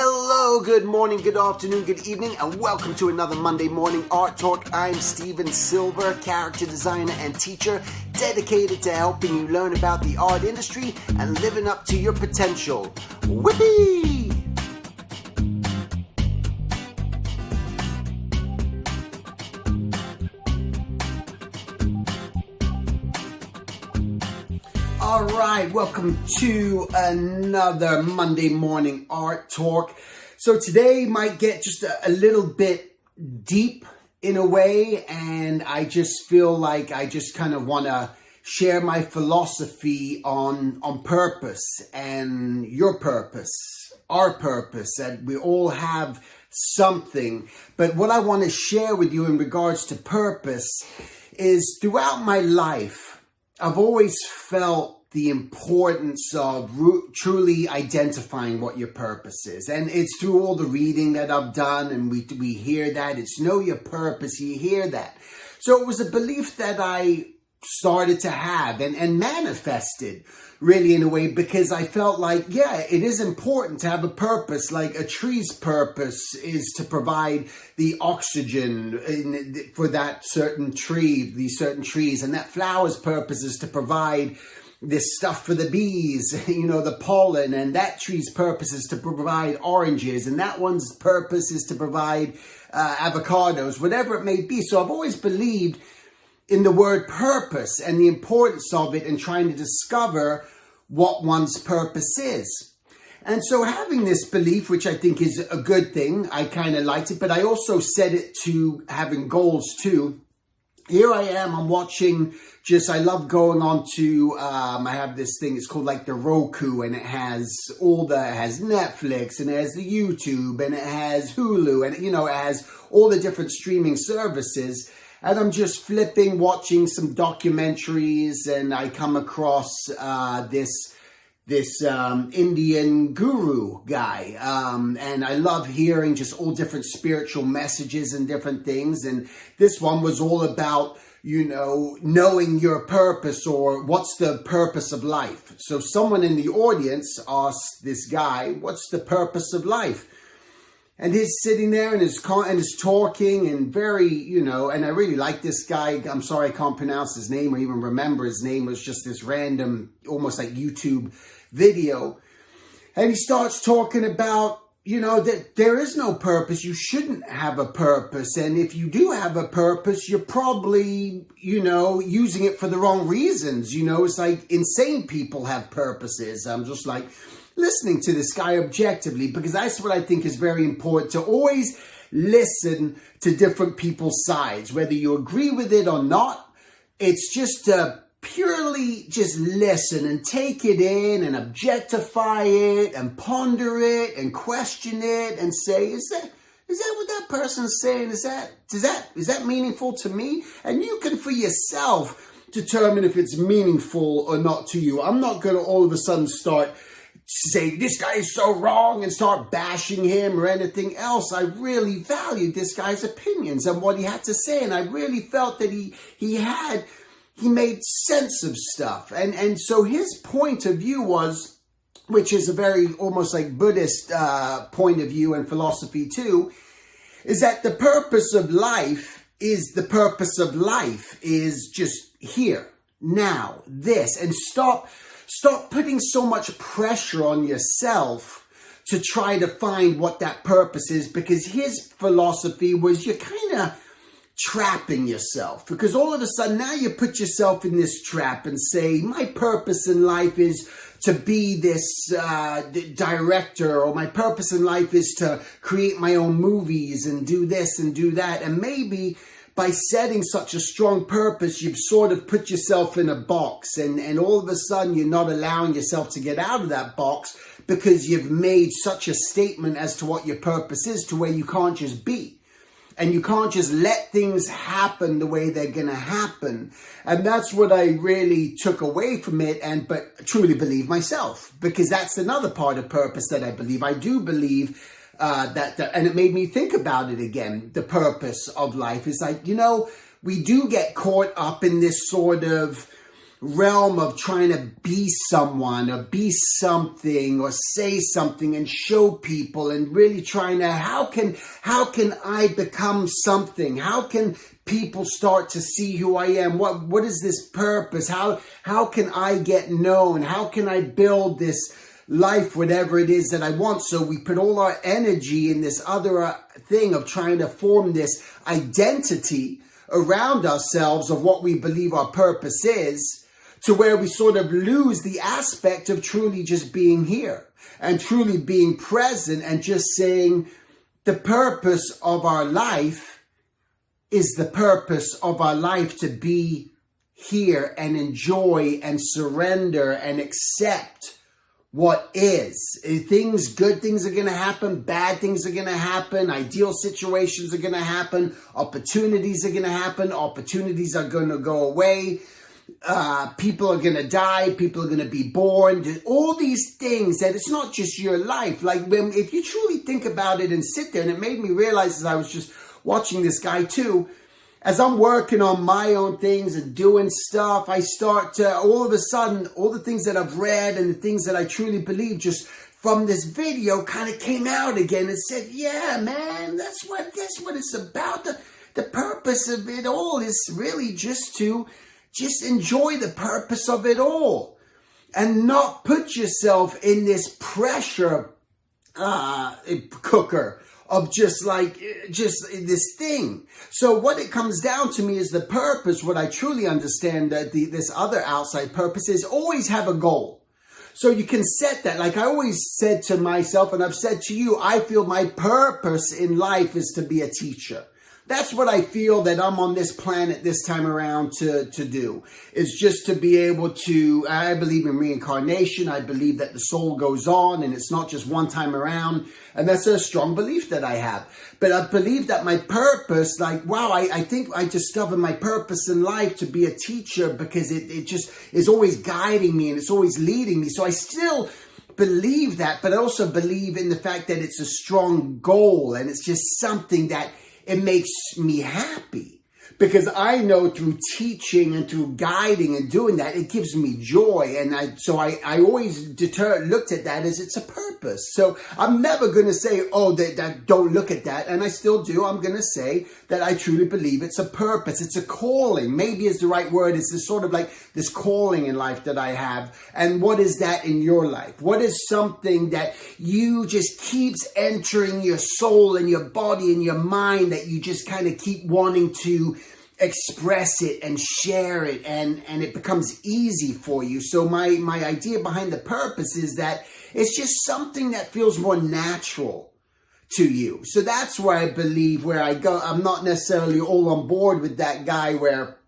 Hello, good morning, good afternoon, good evening, and welcome to another Monday Morning Art Talk. I'm Steven Silver, character designer and teacher, dedicated to helping you learn about the art industry and living up to your potential. Whippy! All right, welcome to another Monday Morning Art Talk. So today might get just a little bit deep in a way, and I just feel like I just kind of want to share my philosophy on purpose and your purpose, our purpose, that we all have something. But what I want to share with you in regards to purpose is throughout my life, I've always felt the importance of truly identifying what your purpose is. And it's through all the reading that I've done, and we hear that. It's know your purpose. You hear that. So it was a belief that I started to have and manifested really in a way, because I felt like, yeah, it is important to have a purpose. Like a tree's purpose is to provide the oxygen for that certain tree, these certain trees, and that flower's purpose is to provide this stuff for the bees, the pollen, and that tree's purpose is to provide oranges, and that one's purpose is to provide avocados, whatever it may be. So I've always believed in the word purpose and the importance of it and trying to discover what one's purpose is. And so having this belief, which I think is a good thing, I kind of liked it, but I also set it to having goals too. Here I am, I'm watching I love going on to, I have this thing, it's called like the Roku, and it has Netflix, and it has the YouTube, and it has Hulu, and it has all the different streaming services. And I'm just flipping, watching some documentaries, and I come across this Indian guru guy. And I love hearing just all different spiritual messages and different things. And this one was all about, knowing your purpose, or what's the purpose of life. So someone in the audience asked this guy, what's the purpose of life? And he's sitting there and is talking and very, and I really like this guy. I'm sorry I can't pronounce his name or even remember his name. It was just this random, almost like YouTube video. And he starts talking about, that there is no purpose. You shouldn't have a purpose. And if you do have a purpose, you're probably, using it for the wrong reasons. It's like insane people have purposes. I'm just like listening to this guy objectively, because that's what I think is very important, to always listen to different people's sides, whether you agree with it or not. It's just to purely just listen and take it in and objectify it and ponder it and question it and say, is that what that person's saying? Is that meaningful to me? And you can for yourself determine if it's meaningful or not to you. I'm not going to all of a sudden start say this guy is so wrong and start bashing him or anything else. I really valued this guy's opinions and what he had to say, and I really felt that he made sense of stuff. And so his point of view was, which is a very almost like Buddhist point of view and philosophy too, is that the purpose of life is just here, now, this, and stop putting so much pressure on yourself to try to find what that purpose is, because his philosophy was you're kind of trapping yourself, because all of a sudden now you put yourself in this trap and say, my purpose in life is to be this director, or my purpose in life is to create my own movies and do this and do that. And maybe by setting such a strong purpose, you've sort of put yourself in a box, and all of a sudden you're not allowing yourself to get out of that box, because you've made such a statement as to what your purpose is, to where you can't just be. And you can't just let things happen the way they're going to happen. And that's what I really took away from it, but truly believe myself, because that's another part of purpose that I believe. I do believe that, and it made me think about it again. The purpose of life is like, we do get caught up in this sort of realm of trying to be someone or be something or say something and show people, and really trying to, how can I become something? How can people start to see who I am? What is this purpose? How can I get known? How can I build this life, whatever it is that I want? So we put all our energy in this other thing of trying to form this identity around ourselves of what we believe our purpose is, to where we sort of lose the aspect of truly just being here and truly being present and just saying the purpose of our life is the purpose of our life, to be here and enjoy and surrender and accept what is. Things, good things are going to happen, bad things are going to happen, ideal situations are going to happen, opportunities are going to happen, opportunities are going to go away. People are going to die, people are going to be born, all these things, that it's not just your life. Like, if you truly think about it and sit there, and it made me realize as I was just watching this guy too, as I'm working on my own things and doing stuff, I start to, all of a sudden, all the things that I've read and the things that I truly believe just from this video kind of came out again and said, yeah, man, that's what it's about. The purpose of it all is really just to enjoy the purpose of it all and not put yourself in this pressure cooker of just this thing. So what it comes down to me is the purpose. What I truly understand that this other outside purpose is, always have a goal. So you can set that. Like I always said to myself, and I've said to you, I feel my purpose in life is to be a teacher. That's what I feel that I'm on this planet this time around to do, is just to be able to, I believe in reincarnation. I believe that the soul goes on and it's not just one time around. And that's a strong belief that I have. But I believe that my purpose, like, wow, I think I discovered my purpose in life to be a teacher, because it just is always guiding me and it's always leading me. So I still believe that, but I also believe in the fact that it's a strong goal and it's just something that it makes me happy, because I know through teaching and through guiding and doing that, it gives me joy. And I always looked at that as it's a purpose. So I'm never going to say, oh, that don't look at that. And I still do. I'm going to say that I truly believe it's a purpose. It's a calling. Maybe is the right word. It's this sort of like this calling in life that I have. And what is that in your life? What is something that you just keeps entering your soul and your body and your mind, that you just kind of keep wanting to express it and share it, and it becomes easy for you? So my idea behind the purpose is that it's just something that feels more natural to you. So that's where I believe, where I go, I'm not necessarily all on board with that guy where,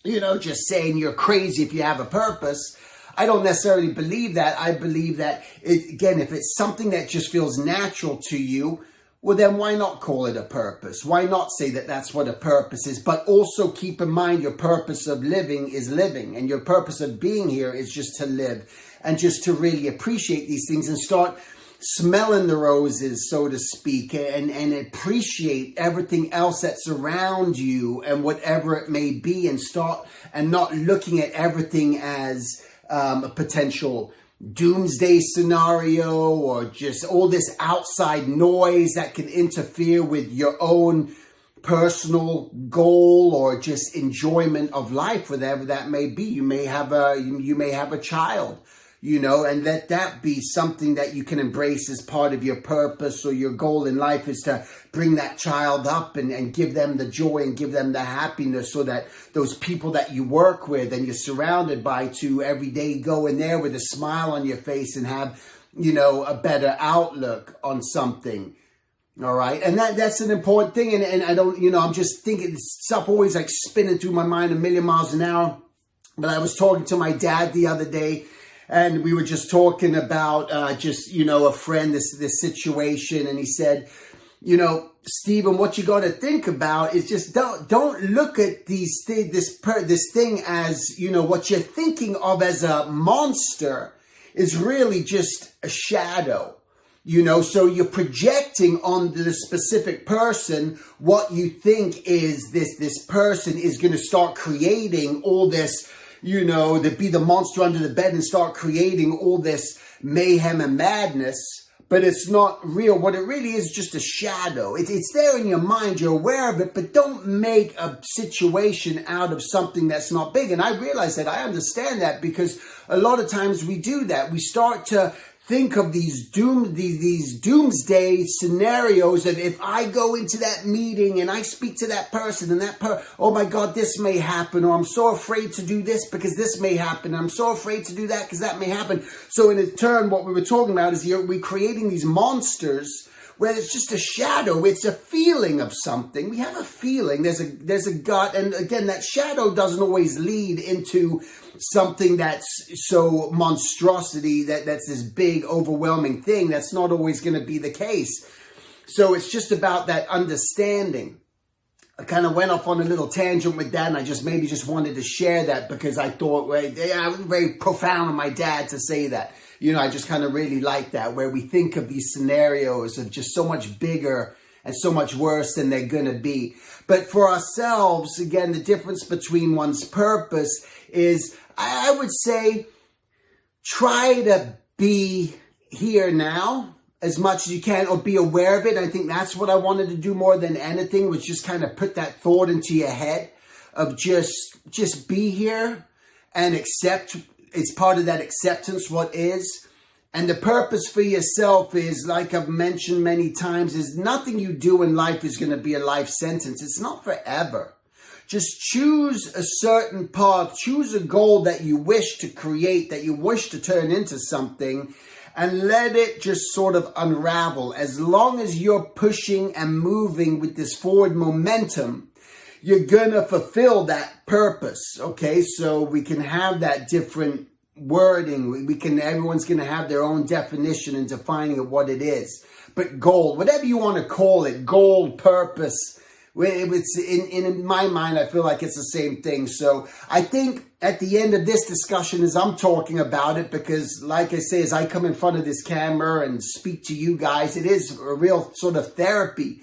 just saying you're crazy if you have a purpose. I don't necessarily believe that. I believe that, if it's something that just feels natural to you, well, then why not call it a purpose? Why not say that that's what a purpose is? But also keep in mind, your purpose of living is living, and your purpose of being here is just to live and just to really appreciate these things and start smelling the roses, so to speak, and appreciate everything else that's around you and whatever it may be, and start and not looking at everything as a potential doomsday scenario or just all this outside noise that can interfere with your own personal goal or just enjoyment of life, whatever that may be. You may have a child, and let that be something that you can embrace as part of your purpose, or your goal in life is to bring that child up and give them the joy and give them the happiness, so that those people that you work with and you're surrounded by to every day go in there with a smile on your face and have, a better outlook on something. All right. And that's an important thing. And I don't, I'm just thinking stuff always like spinning through my mind a million miles an hour. But I was talking to my dad the other day, and we were just talking about a friend, this situation. And he said, Stephen, what you got to think about is just don't look at this thing as, what you're thinking of as a monster is really just a shadow. So you're projecting on the specific person what you think is this person is going to start creating all this, to be the monster under the bed and start creating all this mayhem and madness. But it's not real. What it really is just a shadow. It's there in your mind. You're aware of it, but don't make a situation out of something that's not big. And I realize that. I understand that, because a lot of times we do that. We start to think of these doomsday scenarios of, if I go into that meeting and I speak to that person and oh my God, this may happen, or I'm so afraid to do this because this may happen. I'm so afraid to do that because that may happen. So in turn, what we were talking about is we're creating these monsters where it's just a shadow. It's a feeling of something. We have a feeling. There's a gut. And again, that shadow doesn't always lead into something that's so monstrosity, that's this big, overwhelming thing. That's not always going to be the case. So it's just about that understanding. I kind of went off on a little tangent with that, and I just wanted to share that because I thought, it was very profound of my dad to say that. I just kind of really like that, where we think of these scenarios of just so much bigger and so much worse than they're going to be. But for ourselves, again, the difference between one's purpose is, I would say, try to be here now as much as you can, or be aware of it. I think that's what I wanted to do more than anything, was just kind of put that thought into your head of just be here and accept. It's part of that acceptance, what is. And the purpose for yourself is, like I've mentioned many times, is nothing you do in life is going to be a life sentence. It's not forever. Just choose a certain path, choose a goal that you wish to create, that you wish to turn into something, and let it just sort of unravel. As long as you're pushing and moving with this forward momentum, you're going to fulfill that purpose. Okay, so we can have that different wording. Everyone's going to have their own definition and defining of what it is. But goal, whatever you want to call it, goal, purpose, it's in my mind, I feel like it's the same thing. So I think at the end of this discussion, as I'm talking about it, because like I say, as I come in front of this camera and speak to you guys, it is a real sort of therapy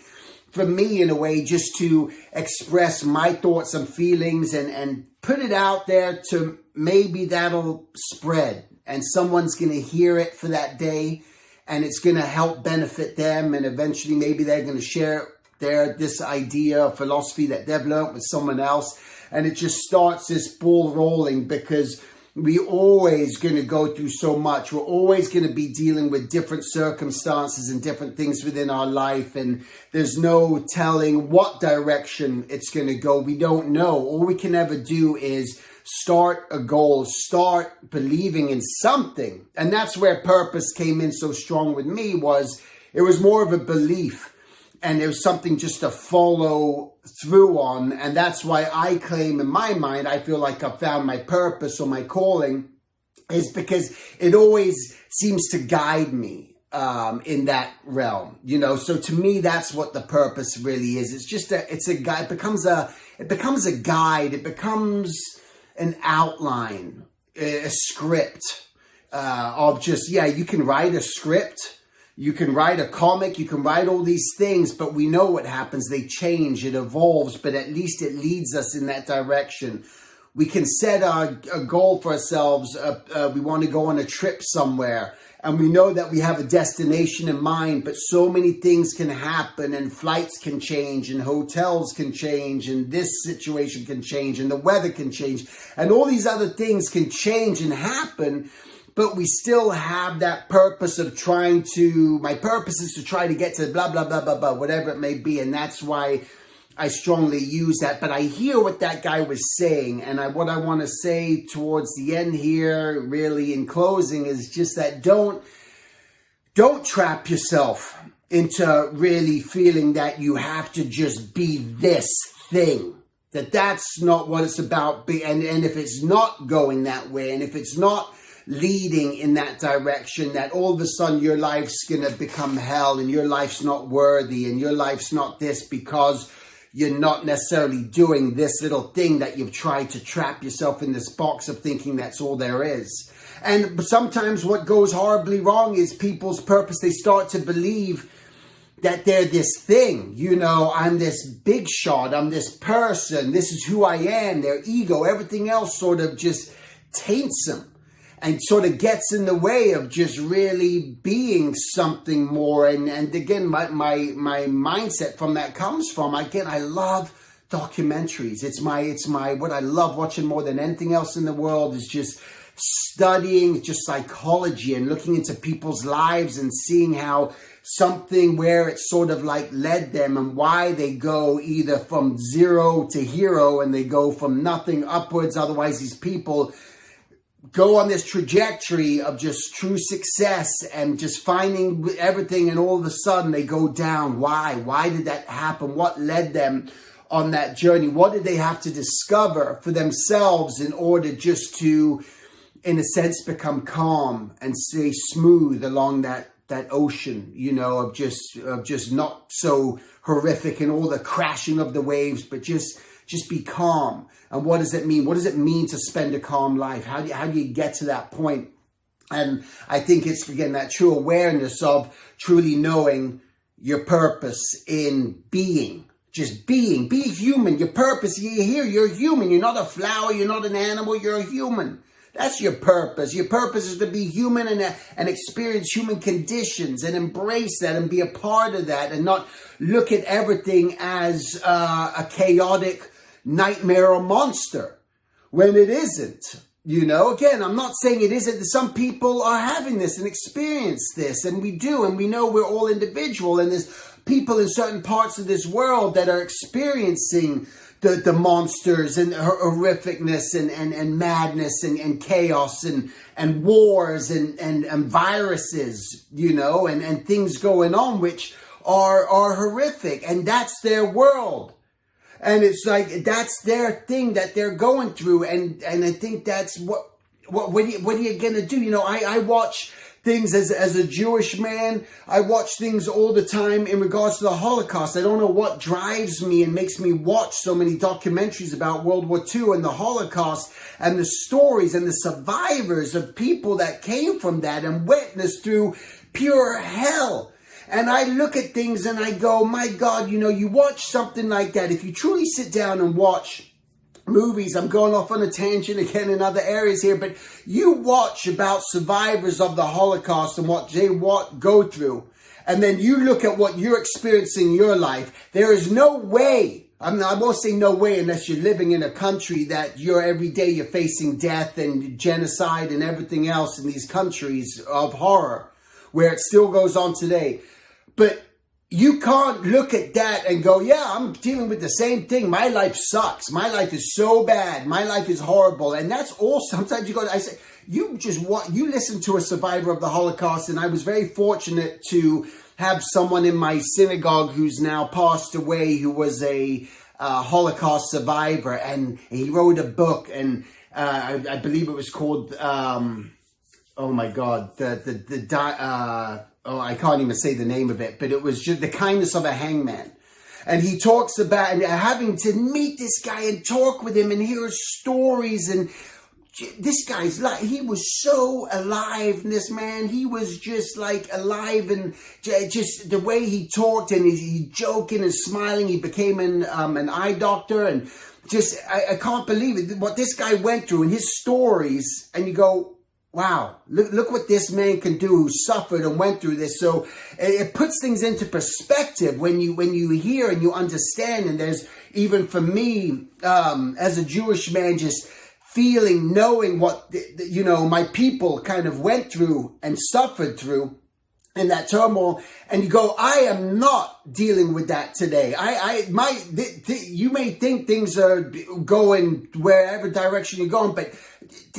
for me in a way, just to express my thoughts and feelings and put it out there, to maybe that'll spread and someone's going to hear it for that day and it's going to help benefit them. And eventually maybe they're going to share this idea, philosophy that they've learned with someone else. And it just starts this ball rolling, because we're always going to go through so much. We're always going to be dealing with different circumstances and different things within our life. And there's no telling what direction it's going to go. We don't know. All we can ever do is start a goal, start believing in something. And that's where purpose came in so strong with me. It was more of a belief. And it was something just to follow through on. And that's why I claim in my mind, I feel like I found my purpose or my calling, is because it always seems to guide me in that realm. So to me, that's what the purpose really is. It's just it's a guide. It becomes a guide. It becomes an outline, a script of just, you can write a script. You can write a comic, you can write all these things, but we know what happens. They change, it evolves, but at least it leads us in that direction. We can set a goal for ourselves. We want to go on a trip somewhere, and we know that we have a destination in mind, but so many things can happen, and flights can change, and hotels can change, and this situation can change, and the weather can change, and all these other things can change and happen. But we still have that purpose of my purpose is to try to get to blah, blah, blah, blah, blah, whatever it may be. And that's why I strongly use that. But I hear what that guy was saying. And what I want to say towards the end here, really in closing, is just that don't trap yourself into really feeling that you have to just be this thing. That's not what it's about. And if it's not going that way, and if it's not leading in that direction, that all of a sudden your life's going to become hell, and your life's not worthy, and your life's not this, because you're not necessarily doing this little thing that you've tried to trap yourself in this box of thinking that's all there is. And sometimes what goes horribly wrong is people's purpose. They start to believe that they're this thing, you know, I'm this big shot, I'm this person, this is who I am, their ego, everything else sort of just taints them and sort of gets in the way of just really being something more. And again, my mindset from that comes from, again, I love documentaries. It's my, what I love watching more than anything else in the world is just studying just psychology and looking into people's lives and seeing how something where it's sort of like led them and why they go either from zero to hero and they go from nothing upwards. Otherwise, these people go on this trajectory of just true success and just finding everything, and all of a sudden they go down. Why? Why did that happen? What led them on that journey? What did they have to discover for themselves in order just to, in a sense, become calm and stay smooth along that ocean, you know, of just not so horrific and all the crashing of the waves, but just be calm. And what does it mean? What does it mean to spend a calm life? How do you get to that point? And I think it's, again, that true awareness of truly knowing your purpose in being. Just being. Be human. Your purpose, you're here, you're human. You're not a flower, you're not an animal, you're a human. That's your purpose. Your purpose is to be human and experience human conditions and embrace that and be a part of that and not look at everything as a chaotic nightmare or monster when it isn't. You know, again, I'm not saying it isn't. Some people are having this and experience this, and we do, and we know we're all individual, and there's people in certain parts of this world that are experiencing the monsters and horrificness and madness and chaos and wars and viruses, you know, and things going on which are horrific, and that's their world. And it's like, that's their thing that they're going through. And I think that's what are you going to do? You know, I watch things as a Jewish man. I watch things all the time in regards to the Holocaust. I don't know what drives me and makes me watch so many documentaries about World War II and the Holocaust and the stories and the survivors of people that came from that and witnessed through pure hell. And I look at things and I go, my God, you know, you watch something like that. If you truly sit down and watch movies, I'm going off on a tangent again in other areas here, but you watch about survivors of the Holocaust and what they go through, and then you look at what you're experiencing in your life. There is no way, I won't say no way unless you're living in a country that every day you're facing death and genocide and everything else in these countries of horror, where it still goes on today. But you can't look at that and go, yeah, I'm dealing with the same thing. My life sucks. My life is so bad. My life is horrible. And that's all. Sometimes I say, you listen to a survivor of the Holocaust. And I was very fortunate to have someone in my synagogue who's now passed away, who was a Holocaust survivor. And he wrote a book, and I believe it was called, oh my God, I can't even say the name of it, but it was just The Kindness of a Hangman. And he talks about having to meet this guy and talk with him and hear his stories. And this guy's like, he was so alive, this man. He was just like alive, and just the way he talked, and he joking and smiling. He became an eye doctor, and just, I can't believe it, what this guy went through and his stories. And you go, wow, look what this man can do, who suffered and went through this. So it puts things into perspective when you hear and you understand. And there's, even for me, as a Jewish man, just feeling, knowing what, you know, my people kind of went through and suffered through in that turmoil. And you go, I am not dealing with that today. You may think things are going wherever direction you're going, but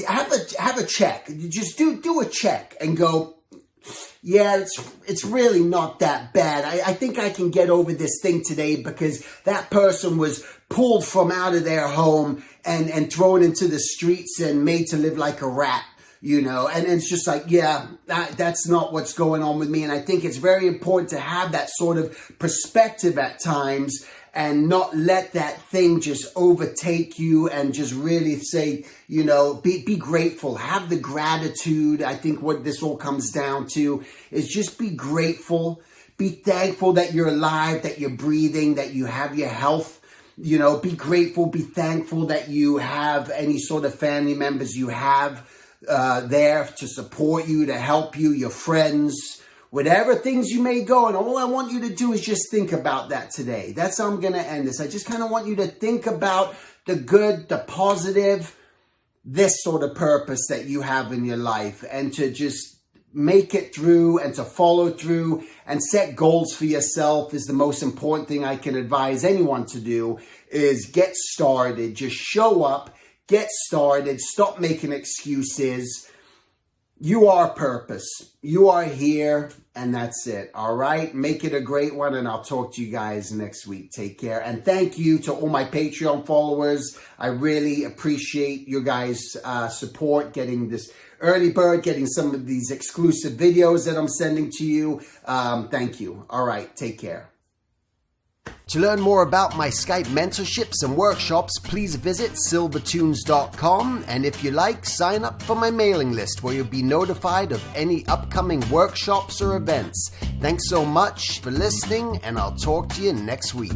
have a check. Just do a check and go, yeah, it's really not that bad. I think I can get over this thing today, because that person was pulled from out of their home and thrown into the streets and made to live like a rat. You know, and it's just like, yeah, that's not what's going on with me. And I think it's very important to have that sort of perspective at times and not let that thing just overtake you, and just really say, you know, be grateful, have the gratitude. I think what this all comes down to is just be grateful. Be thankful that you're alive, that you're breathing, that you have your health. You know, be grateful, be thankful that you have any sort of family members you have there to support you, to help you, your friends, whatever things you may go. And all I want you to do is just think about that today. That's how I'm going to end this. I just kind of want you to think about the good, the positive, this sort of purpose that you have in your life, and to just make it through and to follow through and set goals for yourself is the most important thing I can advise anyone to do. Is get started. Just show up, get started, stop making excuses. You are purpose. You are here, and that's it. All right? Make it a great one, and I'll talk to you guys next week. Take care. And thank you to all my Patreon followers. I really appreciate your guys' support, getting this early bird, getting some of these exclusive videos that I'm sending to you. Thank you. All right. Take care. To learn more about my Skype mentorships and workshops, please visit silvertunes.com. And if you like, sign up for my mailing list where you'll be notified of any upcoming workshops or events. Thanks so much for listening, and I'll talk to you next week.